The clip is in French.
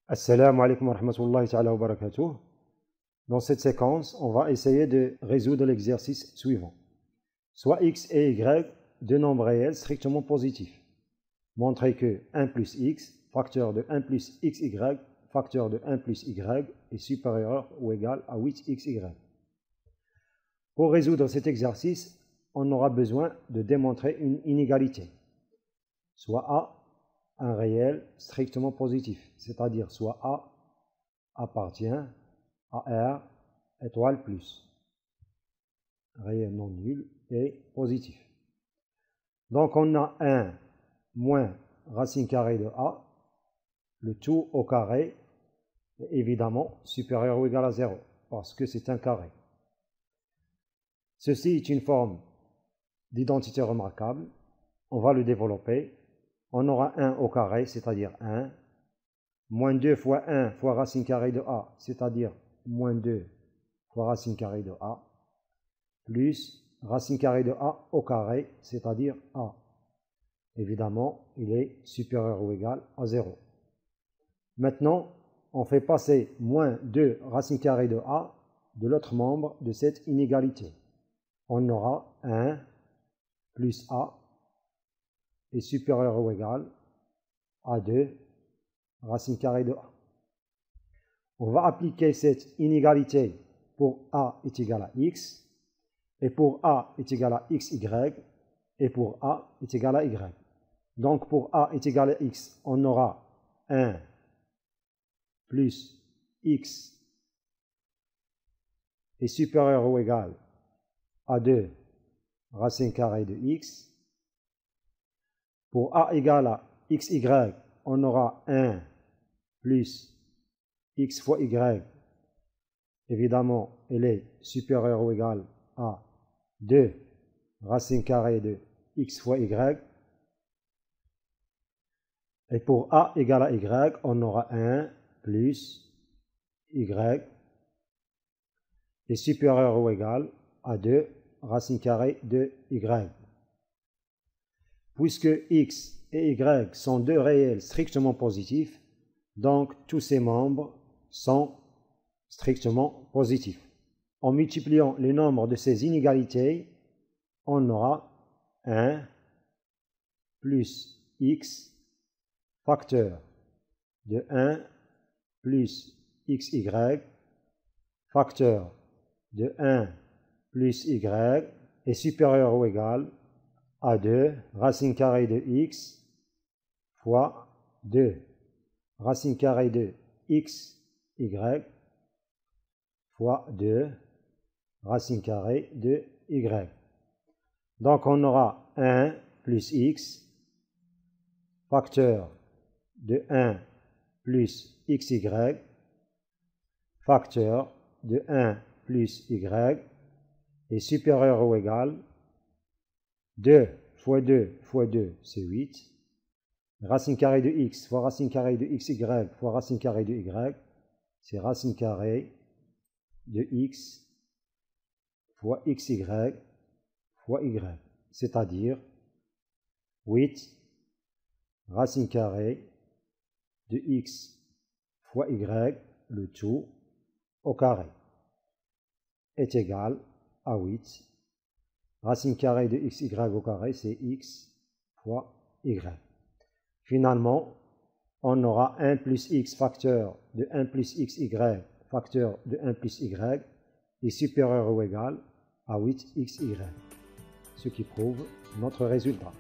Assalamu alaikum wa rahmatullahi ta'ala wa barakatuh. Dans cette séquence, on va essayer de résoudre l'exercice suivant. Soit x et y, deux nombres réels strictement positifs. Montrer que 1 plus x, facteur de 1 plus xy, facteur de 1 plus y est supérieur ou égal à 8xy. Pour résoudre cet exercice, on aura besoin de démontrer une inégalité. Soit A, un réel strictement positif, c'est-à-dire soit A appartient à R étoile plus, réel non nul et positif. Donc on a 1 moins racine carrée de A, le tout au carré est évidemment supérieur ou égal à 0, parce que c'est un carré. Ceci est une forme d'identité remarquable, on va le développer. On aura 1 au carré, c'est-à-dire 1, moins 2 fois 1 fois racine carrée de A, c'est-à-dire moins 2 fois racine carrée de A, plus racine carrée de A au carré, c'est-à-dire A. Évidemment, il est supérieur ou égal à 0. Maintenant, on fait passer moins 2 racine carrée de A de l'autre membre de cette inégalité. On aura 1 plus A est supérieur ou égal à 2 racine carrée de A. On va appliquer cette inégalité pour A est égal à x, et pour A est égal à xy, et pour A est égal à y. Donc pour A est égal à x, on aura 1 plus x est supérieur ou égal à 2 racine carrée de x. Pour A égale à xy, on aura 1 plus x fois y. Évidemment, elle est supérieure ou égale à 2 racine carrée de x fois y. Et pour A égale à y, on aura 1 plus y est supérieur ou égal à 2 racine carrée de y. Puisque x et y sont deux réels strictement positifs, donc tous ces membres sont strictement positifs. En multipliant les nombres de ces inégalités, on aura 1 plus x facteur de 1 plus xy facteur de 1 plus y est supérieur ou égal à 2 racine carrée de x fois 2 racine carrée de xy fois 2 racine carrée de y. Donc on aura 1 plus x facteur de 1 plus xy facteur de 1 plus y est supérieur ou égal 2 fois 2 fois 2, c'est 8. Racine carrée de x fois racine carrée de xy fois racine carrée de y, c'est racine carrée de x fois xy fois y, c'est-à-dire 8 racine carrée de x fois y, le tout au carré, est égal à 8. Racine carrée de xy au carré, c'est x fois y. Finalement, on aura 1 plus x facteur de 1 plus xy facteur de 1 plus y est supérieur ou égal à 8xy, ce qui prouve notre résultat.